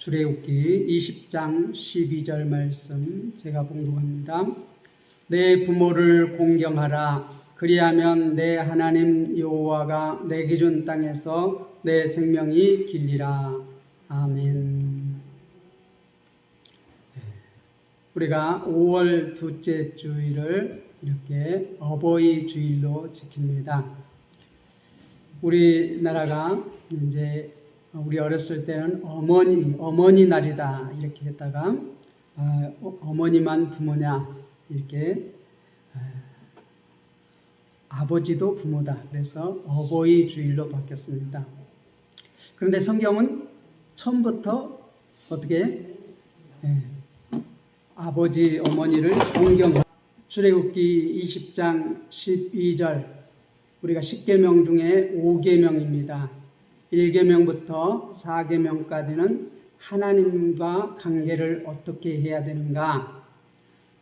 출애굽기 20장 12절 말씀 제가 봉독합니다. 내 부모를 공경하라. 그리하면 내 하나님 여호와가 내게 준 땅에서 내 생명이 길리라. 아멘. 우리가 5월 둘째 주일을 이렇게 어버이 주일로 지킵니다. 우리나라가 이제 우리 어렸을 때는 어머니 날이다 이렇게 했다가 어머니만 부모냐 이렇게 아버지도 부모다 그래서 어버이 주일로 바뀌었습니다. 그런데 성경은 처음부터 어떻게 아버지 어머니를 공경하라. 출애굽기 20장 12절 우리가 10계명 중에 5계명입니다. 1계명부터 4계명까지는 하나님과 관계를 어떻게 해야 되는가.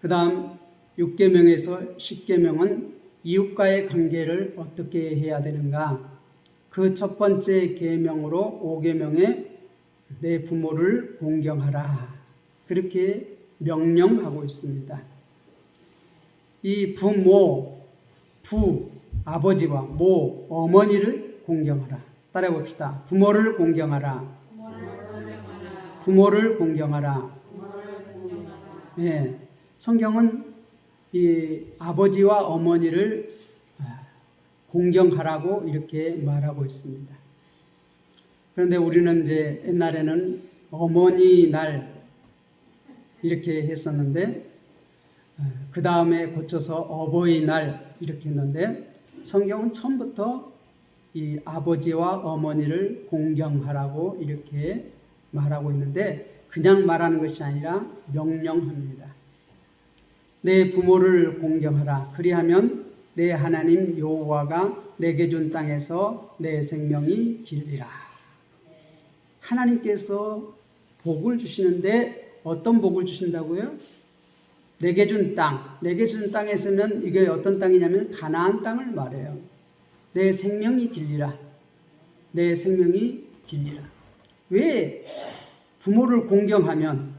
그 다음 6계명에서 10계명은 이웃과의 관계를 어떻게 해야 되는가. 그 첫 번째 계명으로 5계명에 내 부모를 공경하라. 그렇게 명령하고 있습니다. 이 부모, 아버지와 모, 어머니를 공경하라. 따라해 봅시다. 부모를 공경하라. 부모를 공경하라. 네, 성경은 이 아버지와 어머니를 공경하라고 이렇게 말하고 있습니다. 그런데 우리는 이제 옛날에는 어머니 날 이렇게 했었는데 그 다음에 고쳐서 어버이날 이렇게 했는데 성경은 처음부터 이 아버지와 어머니를 공경하라고 이렇게 말하고 있는데 그냥 말하는 것이 아니라 명령합니다. 내 부모를 공경하라. 그리하면 내 하나님 여호와가 내게 준 땅에서 내 생명이 길리라. 하나님께서 복을 주시는데 어떤 복을 주신다고요? 내게 준 땅. 내게 준 땅에서는 이게 어떤 땅이냐면 가나안 땅을 말해요. 내 생명이 길리라. 내 생명이 길리라. 왜 부모를 공경하면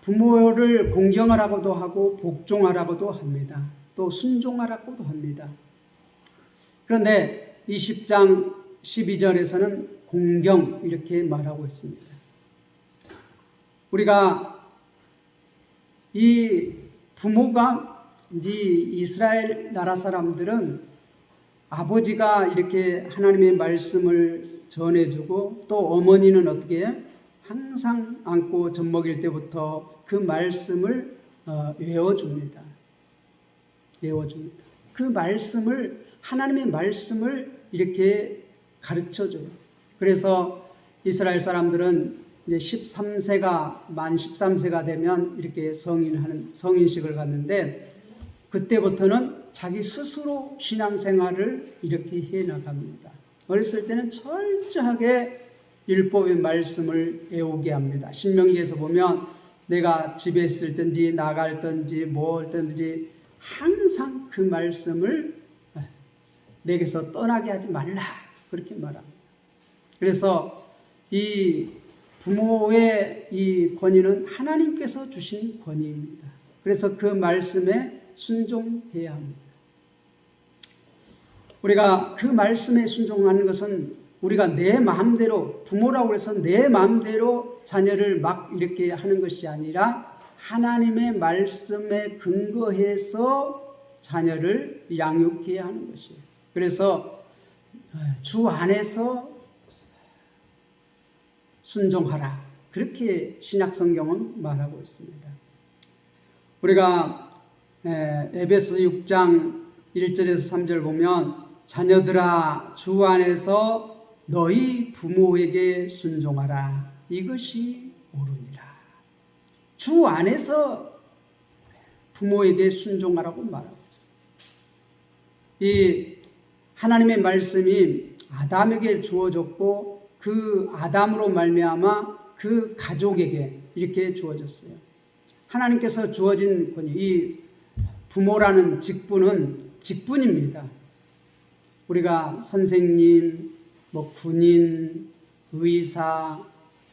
부모를 공경하라고도 하고 복종하라고도 합니다. 또 순종하라고도 합니다. 그런데 20장 12절에서는 공경 이렇게 말하고 있습니다. 우리가 이 부모가 이제 이스라엘 나라 사람들은 아버지가 이렇게 하나님의 말씀을 전해주고 또 어머니는 어떻게 해요? 항상 안고 젖 먹일 때부터 그 말씀을 외워줍니다. 그 말씀을 하나님의 말씀을 이렇게 가르쳐줘요. 그래서 이스라엘 사람들은 이제 만 13세가 되면 이렇게 성인식을 갖는데 그때부터는 자기 스스로 신앙생활을 이렇게 해나갑니다. 어렸을 때는 철저하게 율법의 말씀을 외우게 합니다. 신명기에서 보면 내가 집에 있을든지 나갈든지 뭐든지 항상 그 말씀을 내게서 떠나게 하지 말라 그렇게 말합니다. 그래서 이 부모의 이 권위는 하나님께서 주신 권위입니다. 그래서 그 말씀에 순종해야 합니다. 우리가 그 말씀에 순종하는 것은 우리가 내 마음대로 부모라고 해서 내 마음대로 자녀를 막 이렇게 하는 것이 아니라 하나님의 말씀에 근거해서 자녀를 양육해야 하는 것이에요. 그래서 주 안에서 순종하라. 그렇게 신약성경은 말하고 있습니다. 우리가 에베소 6장 1절에서 3절 보면 자녀들아 주 안에서 너희 부모에게 순종하라. 이것이 옳으니라. 주 안에서 부모에게 순종하라고 말하고 있습니다. 이 하나님의 말씀이 아담에게 주어졌고 그 아담으로 말미암아 그 가족에게 이렇게 주어졌어요. 하나님께서 주어진 권위, 이 부모라는 직분은 직분입니다. 우리가 선생님, 군인, 의사,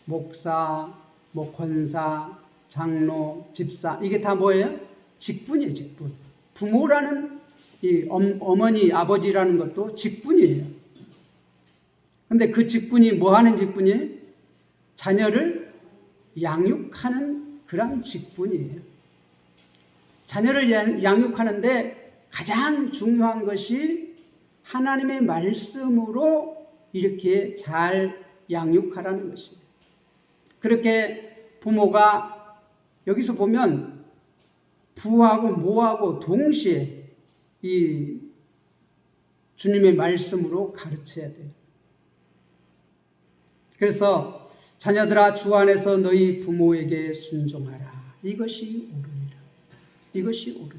목사, 뭐 권사, 장로, 집사, 이게 다 뭐예요? 직분이에요, 직분. 부모라는 이 어머니, 아버지라는 것도 직분이에요. 근데 그 직분이 뭐 하는 직분이에요? 자녀를 양육하는 그런 직분이에요. 자녀를 양육하는데 가장 중요한 것이 하나님의 말씀으로 이렇게 잘 양육하라는 것이에요. 그렇게 부모가 여기서 보면 부하고 모하고 동시에 이 주님의 말씀으로 가르쳐야 돼요. 그래서 자녀들아 주 안에서 너희 부모에게 순종하라. 이것이 옳으니라. 이것이 옳으니라.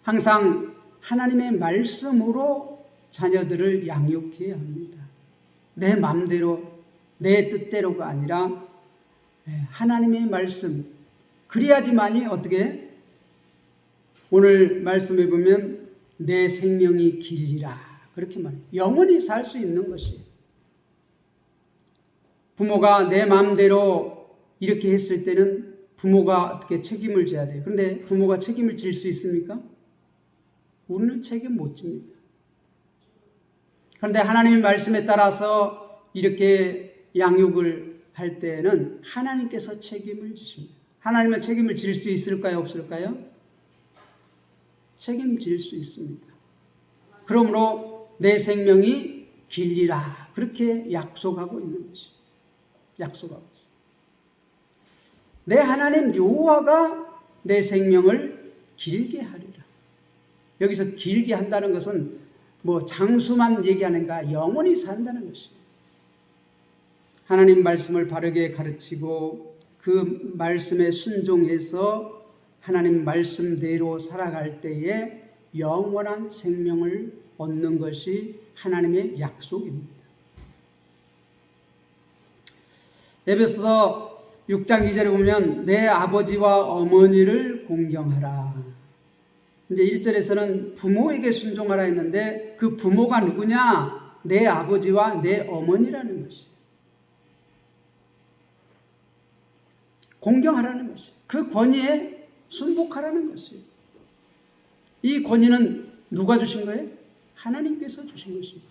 항상 하나님의 말씀으로 자녀들을 양육해야 합니다. 내 마음대로 내 뜻대로가 아니라 하나님의 말씀. 그래야지만이 어떻게 오늘 말씀해 보면 내 생명이 길리라. 그렇게 말해요. 영원히 살 수 있는 것이에요. 부모가 내 마음대로 이렇게 했을 때는 부모가 어떻게 책임을 져야 돼요. 그런데 부모가 책임을 질 수 있습니까? 우리는 책임 못 집니다. 그런데 하나님의 말씀에 따라서 이렇게 양육을 할 때는 하나님께서 책임을 지십니다. 하나님은 책임을 질 수 있을까요? 없을까요? 책임질 수 있습니다. 그러므로 내 생명이 길리라. 그렇게 약속하고 있는 것이죠. 약속하고 있어요. 내 하나님 여호와가 내 생명을 길게 하리라. 여기서 길게 한다는 것은 뭐 장수만 얘기하는가, 영원히 산다는 것이에요. 하나님 말씀을 바르게 가르치고 그 말씀에 순종해서 하나님 말씀대로 살아갈 때에 영원한 생명을 얻는 것이 하나님의 약속입니다. 에베소서 6장 2절에 보면 내 아버지와 어머니를 공경하라. 이제 1절에서는 부모에게 순종하라 했는데 그 부모가 누구냐? 내 아버지와 내 어머니라는 것이에요. 공경하라는 것이에요. 그 권위에 순복하라는 것이에요. 이 권위는 누가 주신 거예요? 하나님께서 주신 것입니다.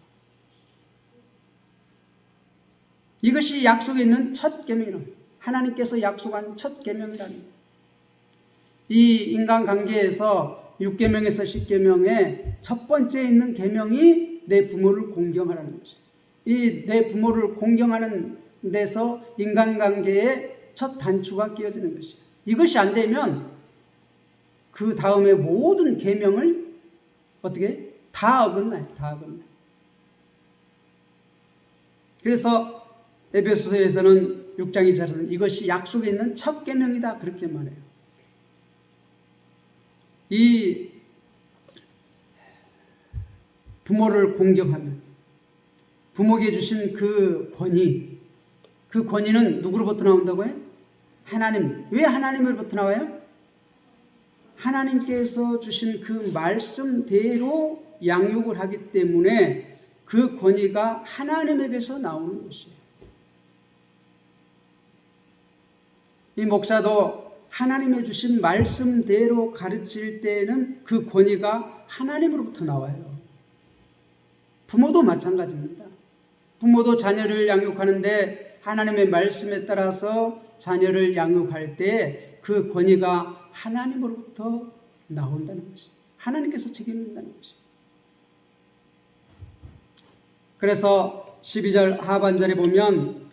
이것이 약속에 있는 첫 계명이라는 하나님께서 약속한 첫 계명이라는 이 인간관계에서 6계명에서 10계명에 첫 번째 있는 계명이 내 부모를 공경하라는 것이에요. 이 내 부모를 공경하는 데서 인간관계에 첫 단추가 끼워지는 것이에요. 이것이 안 되면 그 다음에 모든 계명을 어떻게 다 어긋나요. 다 어긋나요. 그래서 에베소서에서는 6장 2절에서는 이것이 약속에 있는 첫 계명이다 그렇게 말해요. 이 부모를 공경하면 부모에게 주신 그 권위는 누구로부터 나온다고요? 하나님. 왜 하나님으로부터 나와요? 하나님께서 주신 그 말씀대로 양육을 하기 때문에 그 권위가 하나님에게서 나오는 것이에요. 이 목사도 하나님의 주신 말씀대로 가르칠 때는 그 권위가 하나님으로부터 나와요. 부모도 마찬가지입니다. 부모도 자녀를 양육하는데 하나님의 말씀에 따라서 자녀를 양육할 때 그 권위가 하나님으로부터 나온다는 것이에요. 하나님께서 책임진다는 것이에요. 그래서 12절 하반절에 보면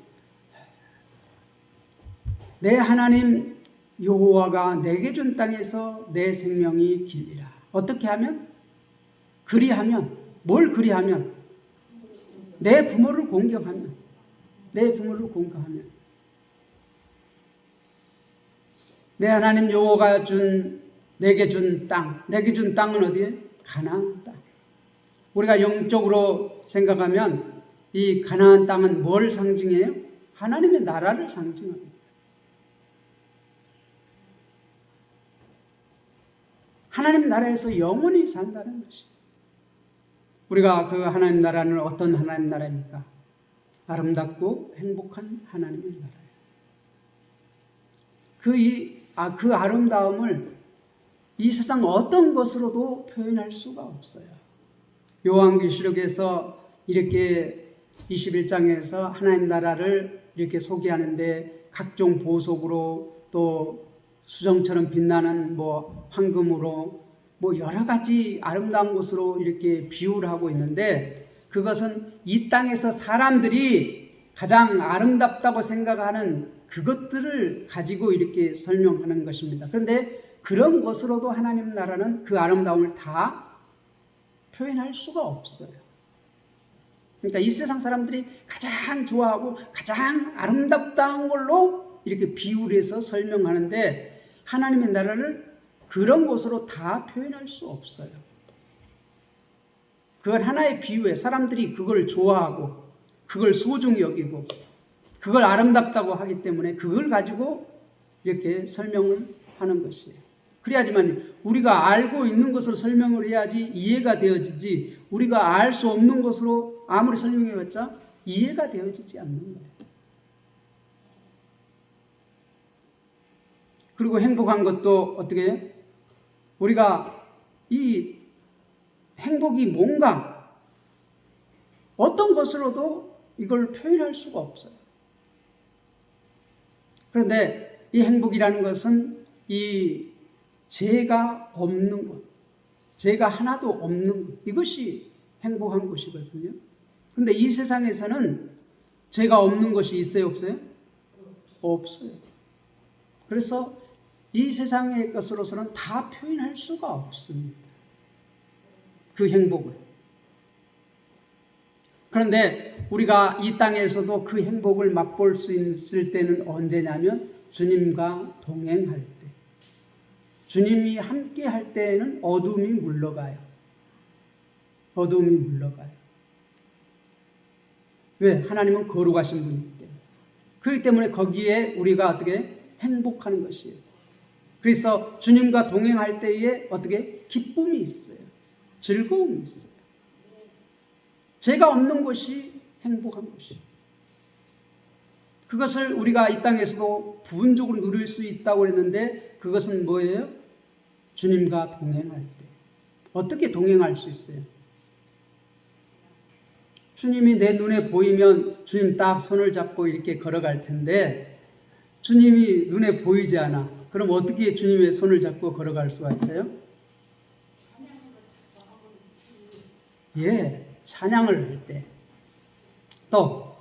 내 하나님 여호와가 내게 준 땅에서 내 생명이 길리라. 어떻게 하면? 그리하면. 뭘 그리하면? 내 부모를 공경하면. 내 부모를 공경하면. 내 하나님 여호와가 내게 준 땅. 내게 준 땅은 어디에? 가나안 땅. 우리가 영적으로 생각하면 이 가나안 땅은 뭘 상징해요? 하나님의 나라를 상징합니다. 하나님 나라에서 영원히 산다는 것이에요. 우리가 그 하나님 나라는 어떤 하나님 나라입니까? 아름답고 행복한 하나님의 나라예요. 그 아름다움을 이 세상 어떤 것으로도 표현할 수가 없어요. 요한계시록에서 이렇게 21장에서 하나님 나라를 이렇게 소개하는데 각종 보석으로 또 수정처럼 빛나는 황금으로 여러 가지 아름다운 것으로 이렇게 비유를 하고 있는데, 그것은 이 땅에서 사람들이 가장 아름답다고 생각하는 그것들을 가지고 이렇게 설명하는 것입니다. 그런데 그런 것으로도 하나님 나라는 그 아름다움을 다 표현할 수가 없어요. 그러니까 이 세상 사람들이 가장 좋아하고 가장 아름답다한 걸로 이렇게 비유를 해서 설명하는데, 하나님의 나라를 그런 것으로 다 표현할 수 없어요. 그건 하나의 비유에 사람들이 그걸 좋아하고 그걸 소중히 여기고 그걸 아름답다고 하기 때문에 그걸 가지고 이렇게 설명을 하는 것이에요. 그래야지만 우리가 알고 있는 것으로 설명을 해야지 이해가 되어지지, 우리가 알 수 없는 것으로 아무리 설명해봤자 이해가 되어지지 않는 거예요. 그리고 행복한 것도 어떻게 해요? 우리가 이 행복이 뭔가 어떤 것으로도 이걸 표현할 수가 없어요. 그런데 이 행복이라는 것은 이 죄가 없는 것, 죄가 하나도 없는 것, 이것이 행복한 것이거든요. 그런데 이 세상에서는 죄가 없는 것이 있어요, 없어요? 없어요. 그래서 이 세상의 것으로서는 다 표현할 수가 없습니다. 그 행복을. 그런데 우리가 이 땅에서도 그 행복을 맛볼 수 있을 때는 언제냐면 주님과 동행할 때. 주님이 함께 할 때에는 어둠이 물러가요. 어둠이 물러가요. 왜? 하나님은 거룩하신 분이기 때문에. 그렇기 때문에 거기에 우리가 어떻게 행복하는 것이에요. 그래서 주님과 동행할 때에 어떻게 기쁨이 있어요. 즐거움이 있어요. 죄가 없는 것이 행복한 것이에요. 그것을 우리가 이 땅에서도 부분적으로 누릴 수 있다고 했는데, 그것은 뭐예요? 주님과 동행할 때. 어떻게 동행할 수 있어요? 주님이 내 눈에 보이면 주님 딱 손을 잡고 이렇게 걸어갈 텐데, 주님이 눈에 보이지 않아. 그럼 어떻게 주님의 손을 잡고 걸어갈 수가 있어요? 예, 찬양을 할 때. 또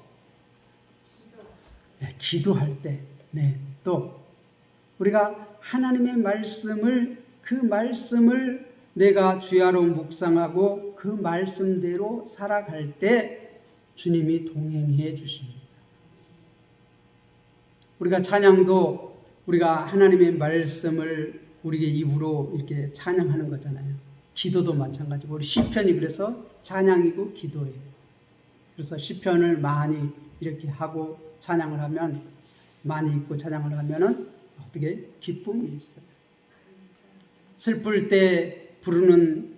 기도할 때. 네, 또 우리가 하나님의 말씀을, 그 말씀을 내가 주야로 묵상하고 그 말씀대로 살아갈 때 주님이 동행해 주십니다. 우리가 찬양도 우리가 하나님의 말씀을 우리의 입으로 이렇게 찬양하는 거잖아요. 기도도 마찬가지고, 우리 시편이 그래서 찬양이고 기도예요. 그래서 시편을 많이 이렇게 하고 찬양을 하면, 많이 읽고 찬양을 하면은 어떻게 기쁨이 있어요. 슬플 때 부르는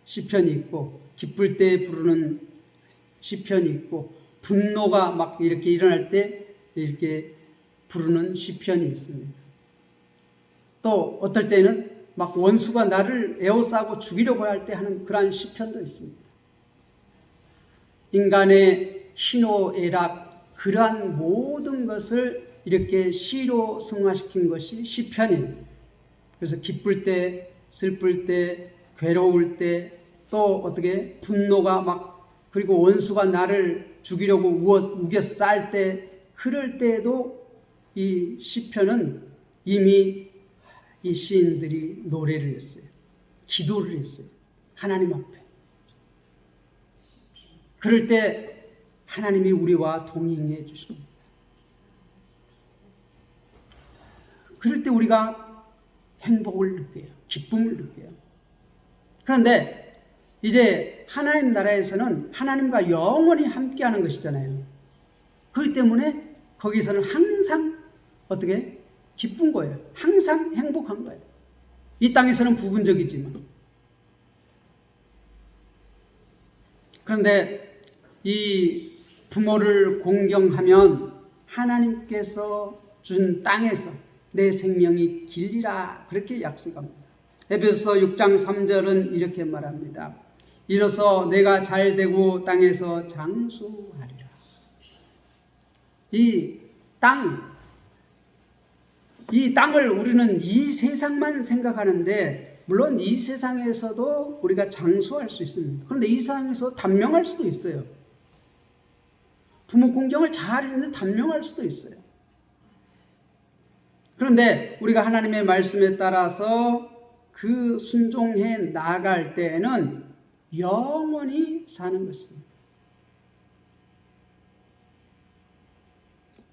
시편이 있고, 기쁠 때 부르는 시편이 있고, 분노가 막 이렇게 일어날 때 이렇게 부르는 시편이 있습니다. 또 어떨 때는 막 원수가 나를 에워싸고 죽이려고 할 때 하는 그러한 시편도 있습니다. 인간의 희노애락, 그러한 모든 것을 이렇게 시로 승화시킨 것이 시편이에요. 그래서 기쁠 때, 슬플 때, 괴로울 때, 또 어떻게 분노가 막, 그리고 원수가 나를 죽이려고 우겨 쌀 때, 그럴 때에도 이 시편은 이미 이 시인들이 노래를 했어요. 기도를 했어요. 하나님 앞에. 그럴 때 하나님이 우리와 동행해 주십니다. 그럴 때 우리가 행복을 느껴요. 기쁨을 느껴요. 그런데 이제 하나님 나라에서는 하나님과 영원히 함께하는 것이잖아요. 그렇기 때문에 거기서는 항상 어떻게 기쁜 거예요. 항상 행복한 거예요. 이 땅에서는 부분적이지만. 그런데 이 부모를 공경하면 하나님께서 준 땅에서 내 생명이 길리라 그렇게 약속합니다. 에베소서 6장 3절은 이렇게 말합니다. 이로써 내가 잘되고 땅에서 장수하리라. 이 땅을 우리는 이 세상만 생각하는데 물론 이 세상에서도 우리가 장수할 수 있습니다. 그런데 이 세상에서 단명할 수도 있어요. 부모 공경을 잘 했는데 단명할 수도 있어요. 그런데 우리가 하나님의 말씀에 따라서 그 순종해 나갈 때에는 영원히 사는 것입니다.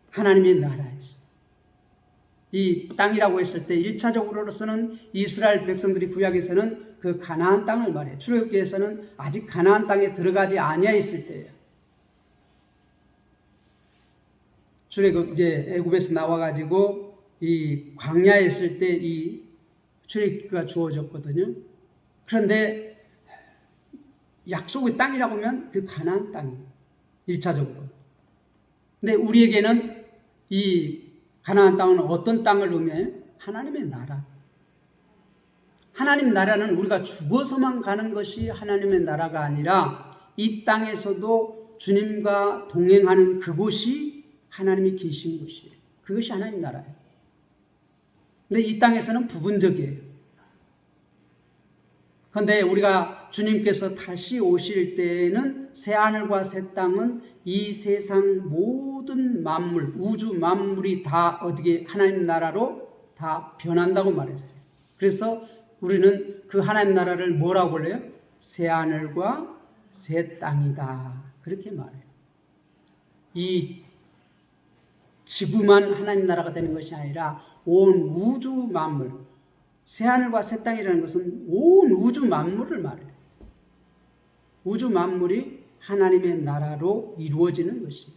하나님의 나라에서. 이 땅이라고 했을 때 1차적으로서는 이스라엘 백성들이 구약에서는 그 가나안 땅을 말해요. 출애굽기에서는 아직 가나안 땅에 들어가지 아니하 있을 때예요. 출애굽 이제 애굽에서 나와가지고 이 광야에 있을 때 이 출애굽기가 주어졌거든요. 그런데 약속의 땅이라고 하면 그 가나안 땅이에요. 1차적으로. 근데 우리에게는 이 가나안 땅은 어떤 땅을 의미해요? 하나님의 나라. 하나님 나라는 우리가 죽어서만 가는 것이 하나님의 나라가 아니라 이 땅에서도 주님과 동행하는 그곳이 하나님이 계신 곳이에요. 그것이 하나님 나라예요. 근데 이 땅에서는 부분적이에요. 그런데 우리가 주님께서 다시 오실 때에는 새하늘과 새 땅은 이 세상 모든 만물, 우주 만물이 다 어떻게 하나님 나라로 다 변한다고 말했어요. 그래서 우리는 그 하나님 나라를 뭐라고 불러요? 새하늘과 새 땅이다. 그렇게 말해요. 이 지구만 하나님 나라가 되는 것이 아니라 온 우주 만물, 새하늘과 새 땅이라는 것은 온 우주 만물을 말해요. 우주 만물이 하나님의 나라로 이루어지는 것이에요.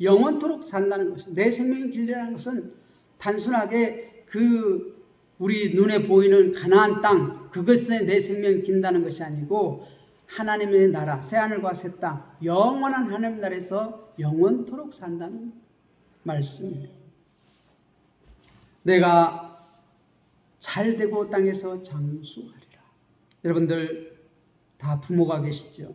영원토록 산다는 것이에요. 내 생명의 길이라는 것은 단순하게 그 우리 눈에 보이는 가나안 땅, 그것에 내 생명이 긴다는 것이 아니고 하나님의 나라, 새하늘과 새 땅, 영원한 하나님 나라에서 영원토록 산다는 말씀이에요. 내가 잘되고 땅에서 장수하리라. 여러분들 다 부모가 계시죠?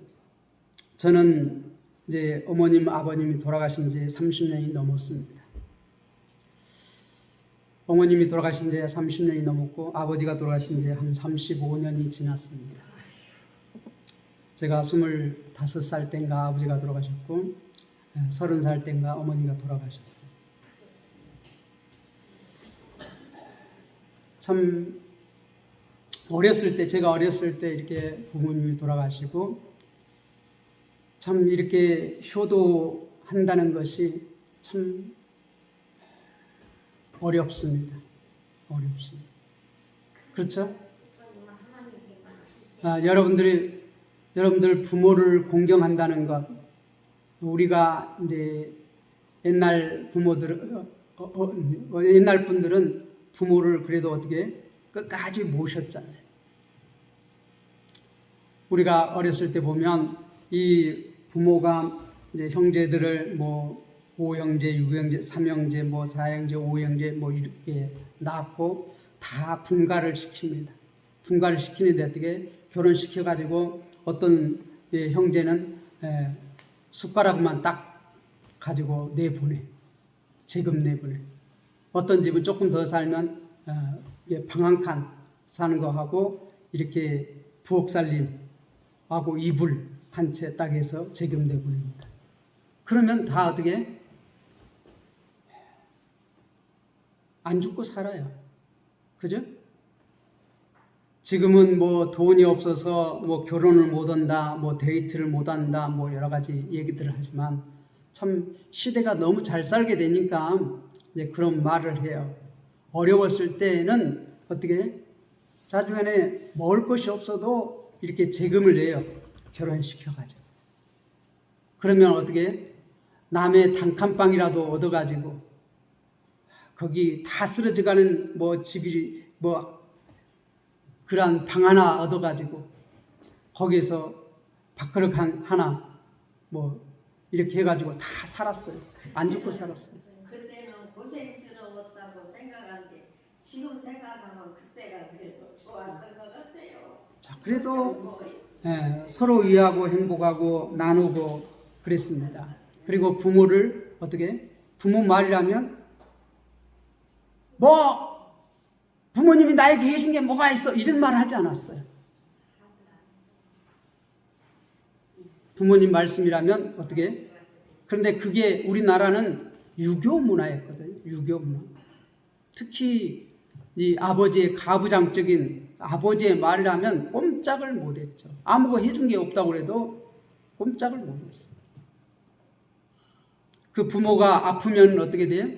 저는 이제 어머님, 아버님이 돌아가신 지 30년이 넘었습니다. 어머님이 돌아가신 지 30년이 넘었고 아버지가 돌아가신 지 한 35년이 지났습니다. 제가 25살 때인가 아버지가 돌아가셨고 30살 때인가 어머니가 돌아가셨어요. 참 어렸을 때, 제가 어렸을 때 이렇게 부모님이 돌아가시고 참 이렇게 효도한다는 것이 참 어렵습니다. 어렵습니다. 그렇죠? 여러분들 부모를 공경한다는 것, 우리가 이제 옛날 옛날 분들은 부모를 그래도 어떻게 끝까지 모셨잖아요. 우리가 어렸을 때 보면 이 부모가 이제 형제들을 뭐 5형제, 6형제, 3형제, 뭐 4형제, 5형제 뭐 이렇게 낳고 다 분가를 시킵니다. 분가를 시키는데 어떻게 결혼시켜 가지고 어떤 형제는 숟가락만 딱 가지고 내보내. 재금 내보내. 어떤 집은 조금 더 살면 방 한 칸 사는 거 하고 이렇게 부엌 살림 하고 이불 한 채 딱 해서 재금 내보냅니다. 그러면 다 어떻게 안 죽고 살아요. 그죠? 지금은 뭐 돈이 없어서 뭐 결혼을 못 한다, 뭐 데이트를 못 한다, 뭐 여러 가지 얘기들을 하지만 참 시대가 너무 잘 살게 되니까 이제 그런 말을 해요. 어려웠을 때는 어떻게 자중간에 먹을 것이 없어도 이렇게 재금을 내요. 결혼시켜가지고. 그러면 어떻게 남의 단칸방이라도 얻어가지고 거기 다 쓰러져가는 뭐 집이 뭐 그런 방 하나 얻어가지고 거기에서 밥그릇 하나 뭐 이렇게 해가지고 다 살았어요. 안 죽고 살았어요. 그때는 고생스러웠다고 생각하는데 지금 생각하면 그때가 그래도 좋았던 것 같아요. 자, 그래도 서로 이해하고 행복하고 나누고 그랬습니다. 그리고 부모를 어떻게? 부모 말이라면 뭐 부모님이 나에게 해준 게 뭐가 있어? 이런 말을 하지 않았어요. 부모님 말씀이라면 어떻게? 그런데 그게 우리나라는 유교 문화였거든요. 유교 문화. 특히 이 아버지의 가부장적인 아버지의 말이라면 꼼짝을 못했죠. 아무거 해준 게 없다고 해도 꼼짝을 못했어요. 그 부모가 아프면 어떻게 돼요?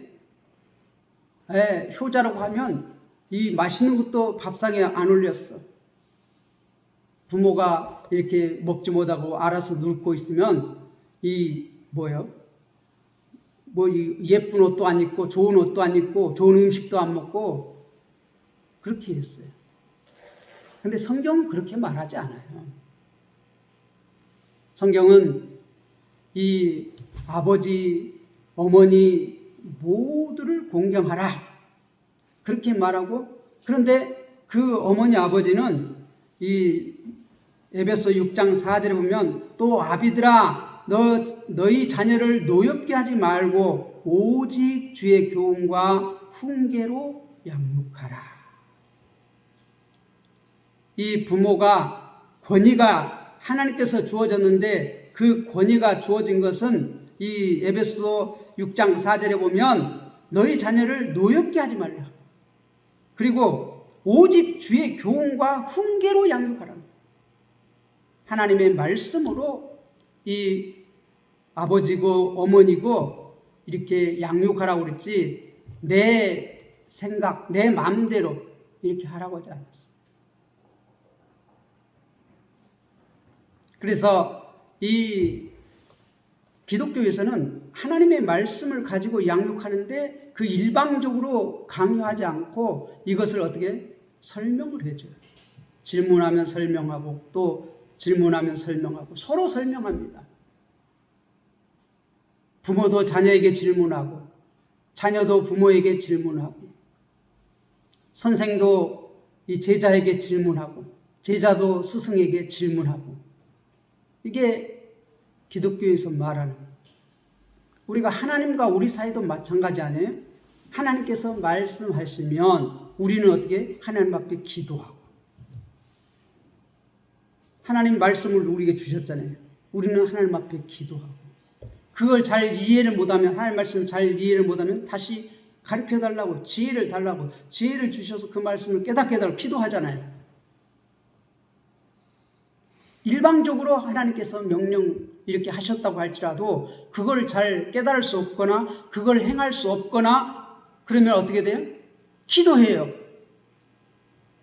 효자라고 하면 이 맛있는 것도 밥상에 안 올렸어. 부모가 이렇게 먹지 못하고 알아서 눕고 있으면 이 뭐요? 이 예쁜 옷도 안 입고 좋은 옷도 안 입고 좋은 음식도 안 먹고 그렇게 했어요. 근데 성경은 그렇게 말하지 않아요. 성경은 이 아버지, 어머니 모두를 공경하라 그렇게 말하고, 그런데 그 어머니 아버지는 이 에베소 6장 4절에 보면 또 아비들아 너희 자녀를 노엽게 하지 말고 오직 주의 교훈과 훈계로 양육하라. 이 부모가 권위가 하나님께서 주어졌는데 그 권위가 주어진 것은 이 에베소 6장 4절에 보면 너희 자녀를 노엽게 하지 말라. 그리고 오직 주의 교훈과 훈계로 양육하라. 하나님의 말씀으로 이 아버지고 어머니고 이렇게 양육하라고 그랬지 내 생각, 내 마음대로 이렇게 하라고 하지 않았어. 그래서 이 기독교에서는 하나님의 말씀을 가지고 양육하는데 그 일방적으로 강요하지 않고 이것을 어떻게 설명을 해줘요. 질문하면 설명하고 또 질문하면 설명하고 서로 설명합니다. 부모도 자녀에게 질문하고 자녀도 부모에게 질문하고 선생도 이 제자에게 질문하고 제자도 스승에게 질문하고 이게 기독교에서 말하는 우리가 하나님과 우리 사이도 마찬가지 아니에요? 하나님께서 말씀하시면 우리는 어떻게 하나님 앞에 기도하고 하나님 말씀을 우리에게 주셨잖아요. 우리는 하나님 앞에 기도하고 그걸 잘 이해를 못하면 하나님 말씀을 잘 이해를 못하면 다시 가르쳐달라고 지혜를 달라고 지혜를 주셔서 그 말씀을 깨닫게 해달라고 기도하잖아요. 일방적으로 하나님께서 명령 이렇게 하셨다고 할지라도 그걸 잘 깨달을 수 없거나 그걸 행할 수 없거나 그러면 어떻게 돼요? 기도해요.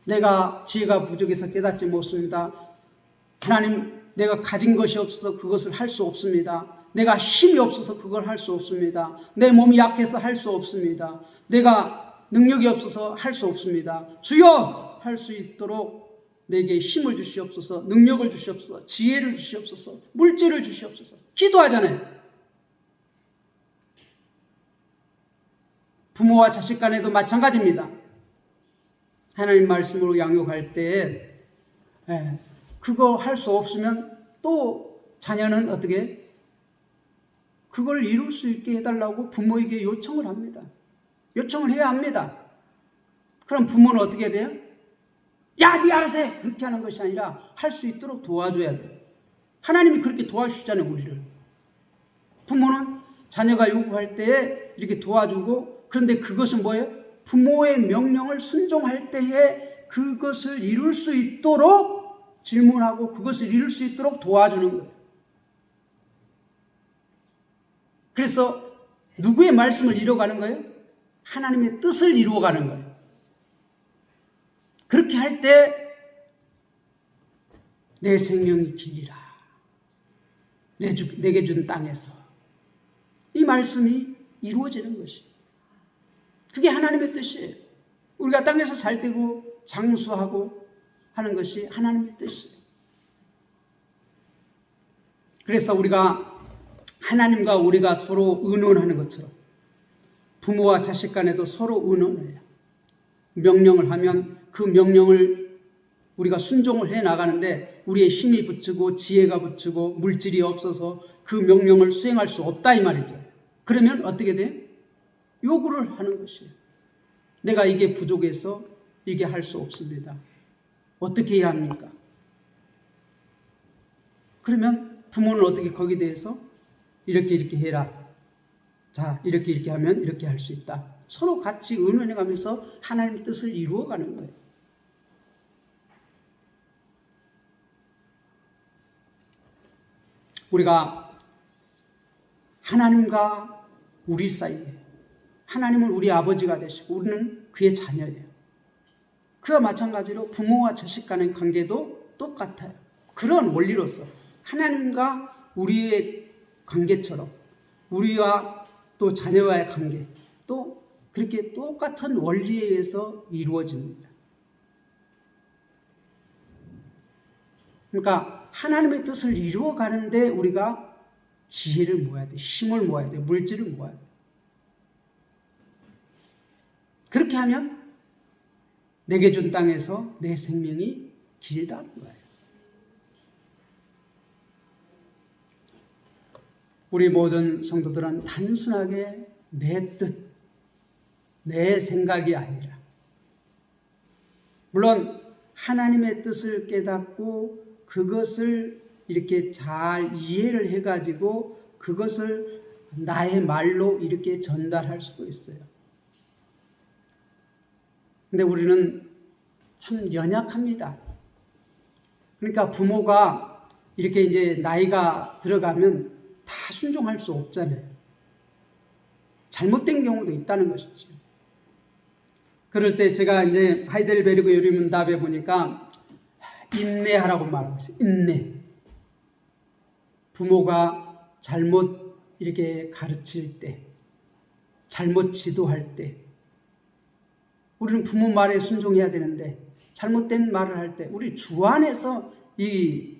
내가 지혜가 부족해서 깨닫지 못습니다. 하나님 내가 가진 것이 없어서 그것을 할 수 없습니다. 내가 힘이 없어서 그걸 할 수 없습니다. 내 몸이 약해서 할 수 없습니다. 내가 능력이 없어서 할 수 없습니다. 주여 할 수 있도록 내게 힘을 주시옵소서, 능력을 주시옵소서, 지혜를 주시옵소서, 물질을 주시옵소서. 기도하잖아요. 부모와 자식 간에도 마찬가지입니다. 하나님 말씀으로 양육할 때 그거 할 수 없으면 또 자녀는 어떻게 그걸 이룰 수 있게 해달라고 부모에게 요청을 합니다. 요청을 해야 합니다. 그럼 부모는 어떻게 돼요? 야, 네 알아서 해! 그렇게 하는 것이 아니라 할 수 있도록 도와줘야 돼요. 하나님이 그렇게 도와주시잖아요, 우리를. 부모는 자녀가 요구할 때에 이렇게 도와주고, 그런데 그것은 뭐예요? 부모의 명령을 순종할 때에 그것을 이룰 수 있도록 질문하고 그것을 이룰 수 있도록 도와주는 거예요. 그래서 누구의 말씀을 이뤄가는 거예요? 하나님의 뜻을 이루어가는 거예요. 그렇게 할 때 내 생명이 길이라 내게 준 땅에서 이 말씀이 이루어지는 것이 그게 하나님의 뜻이에요. 우리가 땅에서 잘 되고 장수하고 하는 것이 하나님의 뜻이에요. 그래서 우리가 하나님과 우리가 서로 의논하는 것처럼 부모와 자식 간에도 서로 의논해요. 명령을 하면 그 명령을 우리가 순종을 해 나가는데 우리의 힘이 붙이고 지혜가 붙이고 물질이 없어서 그 명령을 수행할 수 없다 이 말이죠. 그러면 어떻게 돼요? 요구를 하는 것이에요. 내가 이게 부족해서 이게 할 수 없습니다. 어떻게 해야 합니까? 그러면 부모는 어떻게 거기에 대해서 이렇게 해라. 자, 이렇게 하면 이렇게 할 수 있다. 서로 같이 의논해 가면서 하나님의 뜻을 이루어가는 거예요. 우리가 하나님과 우리 사이에, 하나님은 우리 아버지가 되시고 우리는 그의 자녀예요. 그와 마찬가지로 부모와 자식 간의 관계도 똑같아요. 그런 원리로서 하나님과 우리의 관계처럼 우리와 또 자녀와의 관계 또 그렇게 똑같은 원리에 의해서 이루어집니다. 그러니까 하나님의 뜻을 이루어가는데 우리가 지혜를 모아야 돼, 힘을 모아야 돼, 물질을 모아야 돼. 그렇게 하면 내게 준 땅에서 내 생명이 길다는 거예요. 우리 모든 성도들은 단순하게 내 뜻, 내 생각이 아니라 물론 하나님의 뜻을 깨닫고 그것을 이렇게 잘 이해를 해가지고 그것을 나의 말로 이렇게 전달할 수도 있어요. 근데 우리는 참 연약합니다. 그러니까 부모가 이렇게 이제 나이가 들어가면 다 순종할 수 없잖아요. 잘못된 경우도 있다는 것이죠. 그럴 때 제가 이제 하이델베르그 요리문답에 보니까 인내하라고 말하고 있어요. 인내. 부모가 잘못 이렇게 가르칠 때, 잘못 지도할 때, 우리는 부모 말에 순종해야 되는데 잘못된 말을 할 때 우리 주 안에서 이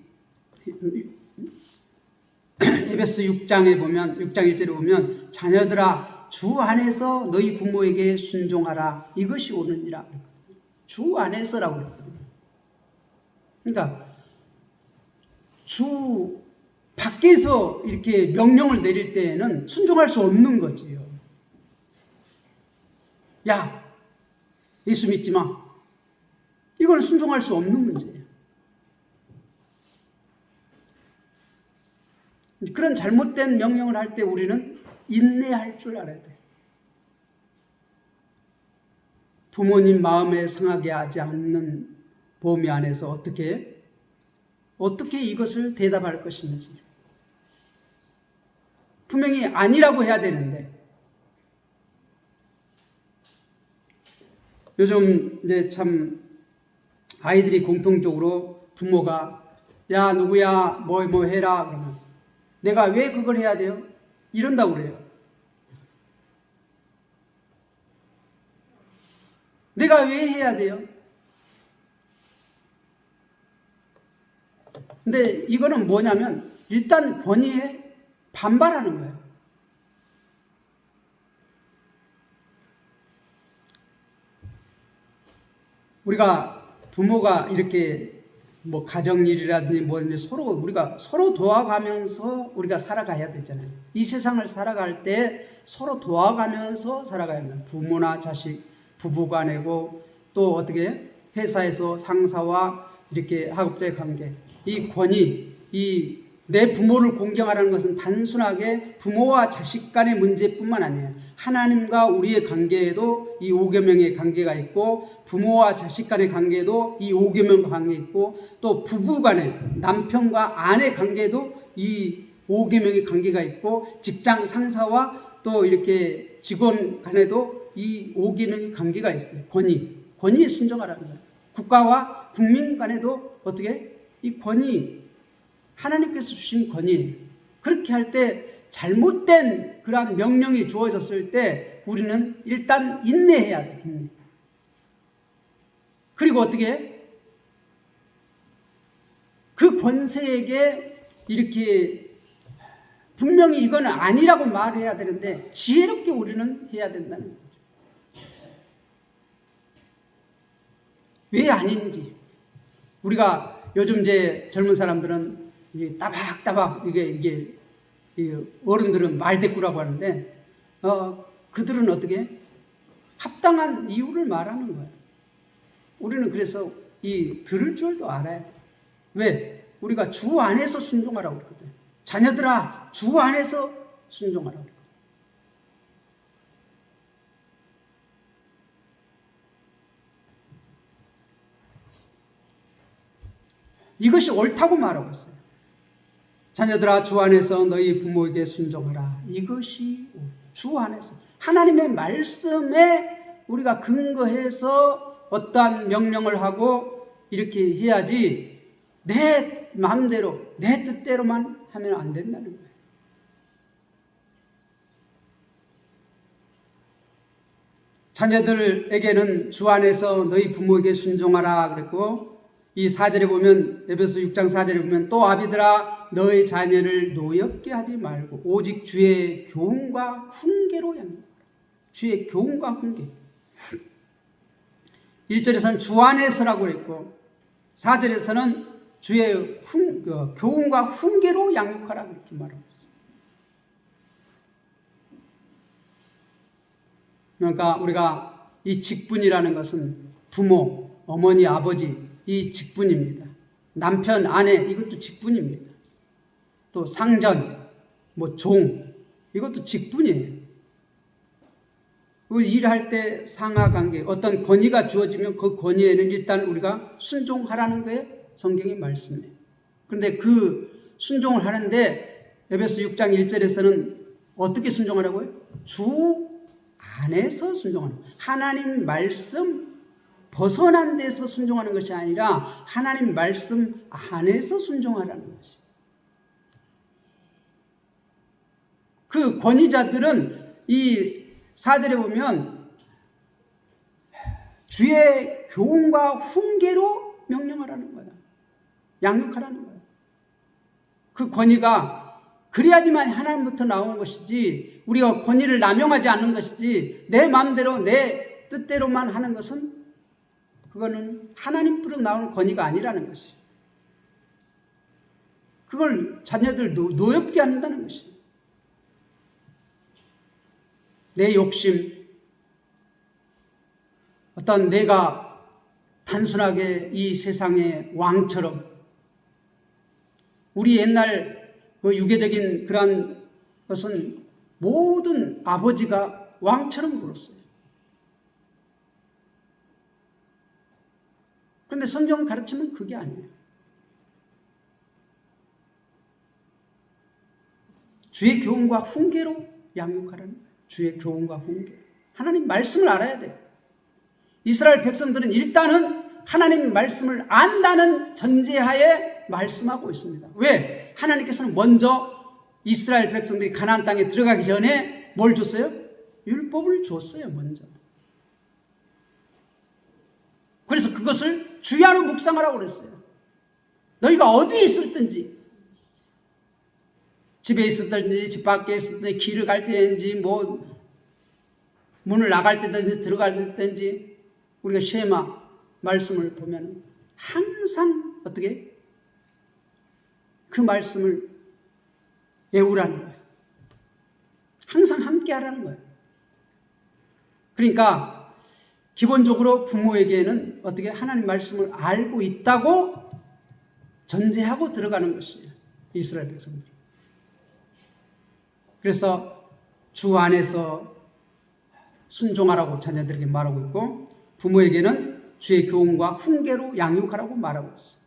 에베소 6장에 보면 6장 1절에 보면 자녀들아 주 안에서 너희 부모에게 순종하라 이것이 옳으니라. 주 안에서라고 그랬거든요. 그러니까 주 밖에서 이렇게 명령을 내릴 때에는 순종할 수 없는 거지요. 야, 예수 믿지 마. 이건 순종할 수 없는 문제예요. 그런 잘못된 명령을 할 때 우리는 인내할 줄 알아야 돼요. 부모님 마음에 상하게 하지 않는 범위 안에서 어떻게 이것을 대답할 것인지. 분명히 아니라고 해야 되는데 요즘 이제 참 아이들이 공통적으로 부모가 야 누구야 뭐 해라 그러면 내가 왜 그걸 해야 돼요? 이런다고 그래요. 내가 왜 해야 돼요? 근데 이거는 뭐냐면 일단 권위에 반발하는 거예요. 우리가 부모가 이렇게 뭐 가정일이라든지 뭐든지 우리가 서로 도와가면서 우리가 살아가야 되잖아요. 이 세상을 살아갈 때 서로 도와가면서 살아가야 합니다. 부모나 자식, 부부간이고 또 어떻게 회사에서 상사와 이렇게 하급자의 관계, 이 권위, 내 부모를 공경하라는 것은 단순하게 부모와 자식 간의 문제뿐만 아니에요. 하나님과 우리의 관계에도 이 5계명의 관계가 있고 부모와 자식 간의 관계에도 이 5계명의 관계가 있고 또 부부 간의 남편과 아내 관계에도 이 5계명의 관계가 있고 직장 상사와 또 이렇게 직원 간에도 이 5계명의 관계가 있어요. 권위에 순종하라는 거예요. 국가와 국민 간에도 어떻게 이 권위 하나님께서 주신 권위 그렇게 할 때 잘못된 그러한 명령이 주어졌을 때 우리는 일단 인내해야 돼. 인내. 그리고 어떻게 그 권세에게 이렇게 분명히 이거는 아니라고 말해야 되는데 지혜롭게 우리는 해야 된다는 거죠. 왜 아닌지. 우리가 요즘 이제 젊은 사람들은 이게 따박따박 이게 어른들은 말대꾸라고 하는데 그들은 어떻게 합당한 이유를 말하는 거예요. 우리는 그래서 이 들을 줄도 알아야 돼. 왜? 우리가 주 안에서 순종하라고 그랬거든. 자녀들아, 주 안에서 순종하라고 그랬거든. 이것이 옳다고 말하고 있어요. 자녀들아, 주 안에서 너희 부모에게 순종하라. 이것이 주 안에서 하나님의 말씀에 우리가 근거해서 어떠한 명령을 하고 이렇게 해야지 내 마음대로 내 뜻대로만 하면 안 된다는 거예요. 자녀들에게는 주 안에서 너희 부모에게 순종하라 그랬고, 이 4절에 보면, 에베소 6장 4절에 보면, 또 아비들아 너희 자녀를 노엽게 하지 말고 오직 주의 교훈과 훈계로 양육하라. 주의 교훈과 훈계. 1절에서는 주 안에서라고 그랬고 4절에서는 주의 교훈과 훈계로 양육하라 이렇게 말하고 있어요. 그러니까 우리가 이 직분이라는 것은 부모, 어머니, 아버지 이 직분입니다. 남편, 아내 이것도 직분입니다. 또 상전, 종 이것도 직분이에요. 우리 일할 때 상하관계 어떤 권위가 주어지면 그 권위에는 일단 우리가 순종하라는 거에 성경이 말씀해요. 그런데 그 순종을 하는데 에베소 6장 1절에서는 어떻게 순종하라고요? 주 안에서 순종하는 거예요. 하나님 말씀 벗어난 데서 순종하는 것이 아니라 하나님 말씀 안에서 순종하라는 것이에요. 그 권위자들은 이 4절에 보면 주의 교훈과 훈계로 명령하라는 거야. 양육하라는 거야. 그 권위가 그래야지만 하나님부터 나오는 것이지 우리가 권위를 남용하지 않는 것이지 내 마음대로 내 뜻대로만 하는 것은 그거는 하나님으로 나오는 권위가 아니라는 것이. 그걸 자녀들 노엽게 한다는 것이. 내 욕심, 어떤 내가 단순하게 이 세상의 왕처럼 우리 옛날 그 유교적인 그런 것은 모든 아버지가 왕처럼 굴었어요. 그런데 성경 가르치면 그게 아니에요. 주의 교훈과 훈계로 양육하라는 거예요. 주의 교훈과 훈계. 하나님 말씀을 알아야 돼요. 이스라엘 백성들은 일단은 하나님 말씀을 안다는 전제하에 말씀하고 있습니다. 왜? 하나님께서는 먼저 이스라엘 백성들이 가나안 땅에 들어가기 전에 뭘 줬어요? 율법을 줬어요. 먼저. 그래서 그것을 주야로 묵상하라고 그랬어요. 너희가 어디에 있었든지 집에 있었든지 집 밖에 있었든지 길을 갈 때든지 문을 나갈 때든지 들어갈 때든지 우리가 쉐마 말씀을 보면 항상 어떻게 그 말씀을 외우라는 거예요. 항상 함께 하라는 거예요. 그러니까 기본적으로 부모에게는 어떻게 하나님 말씀을 알고 있다고 전제하고 들어가는 것이에요. 이스라엘 백성들. 그래서 주 안에서 순종하라고 자녀들에게 말하고 있고 부모에게는 주의 교훈과 훈계로 양육하라고 말하고 있어요.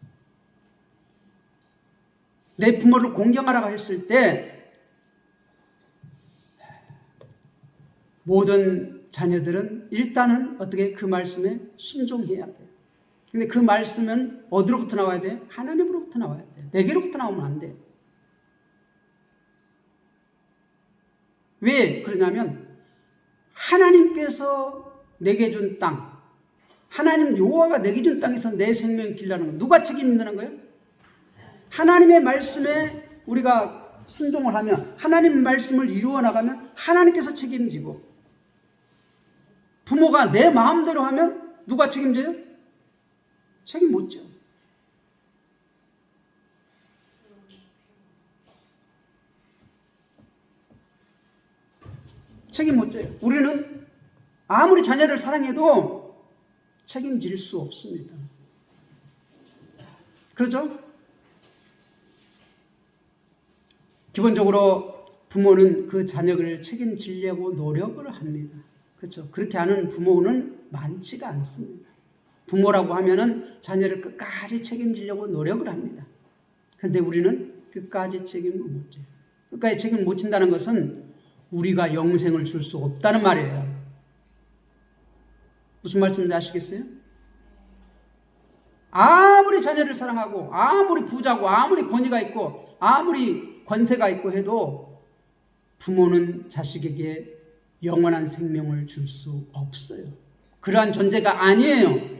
내 부모를 공경하라고 했을 때 모든 자녀들은 일단은 어떻게 그 말씀에 순종해야 돼요. 근데 그 말씀은 어디로부터 나와야 돼요? 하나님으로부터 나와야 돼요. 내게로부터 나오면 안 돼요. 왜 그러냐면 하나님께서 내게 준 땅, 하나님 여호와가 내게 준 땅에서 내 생명을 길라는 거 누가 책임있는 거예요? 하나님의 말씀에 우리가 순종을 하면 하나님 말씀을 이루어 나가면 하나님께서 책임지고 부모가 내 마음대로 하면 누가 책임져요? 책임 못 져. 책임 못 져요. 우리는 아무리 자녀를 사랑해도 책임질 수 없습니다. 그렇죠? 기본적으로 부모는 그 자녀를 책임지려고 노력을 합니다. 그렇죠? 그렇게 하는 부모는 많지가 않습니다. 부모라고 하면은 자녀를 끝까지 책임지려고 노력을 합니다. 그런데 우리는 끝까지 책임을 못 져요. 끝까지 책임을 못 진다는 것은 우리가 영생을 줄 수 없다는 말이에요. 무슨 말씀인지 아시겠어요? 아무리 자녀를 사랑하고 아무리 부자고 아무리 권위가 있고 아무리 권세가 있고 해도 부모는 자식에게 영원한 생명을 줄 수 없어요. 그러한 존재가 아니에요.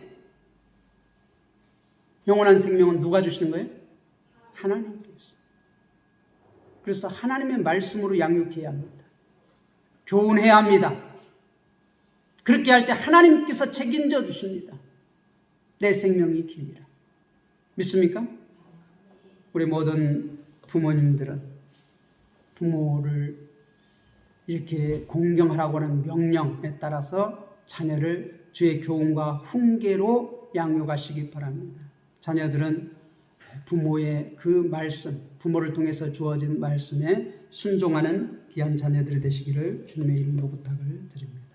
영원한 생명은 누가 주시는 거예요? 하나님께서. 그래서 하나님의 말씀으로 양육해야 합니다. 교훈해야 합니다. 그렇게 할 때 하나님께서 책임져 주십니다. 내 생명이 길리라. 믿습니까? 우리 모든 부모님들은 부모를 이렇게 공경하라고 하는 명령에 따라서 자녀를 주의 교훈과 훈계로 양육하시기 바랍니다. 자녀들은 부모의 그 말씀, 부모를 통해서 주어진 말씀에 순종하는 귀한 자녀들이 되시기를 주님의 이름으로 부탁을 드립니다.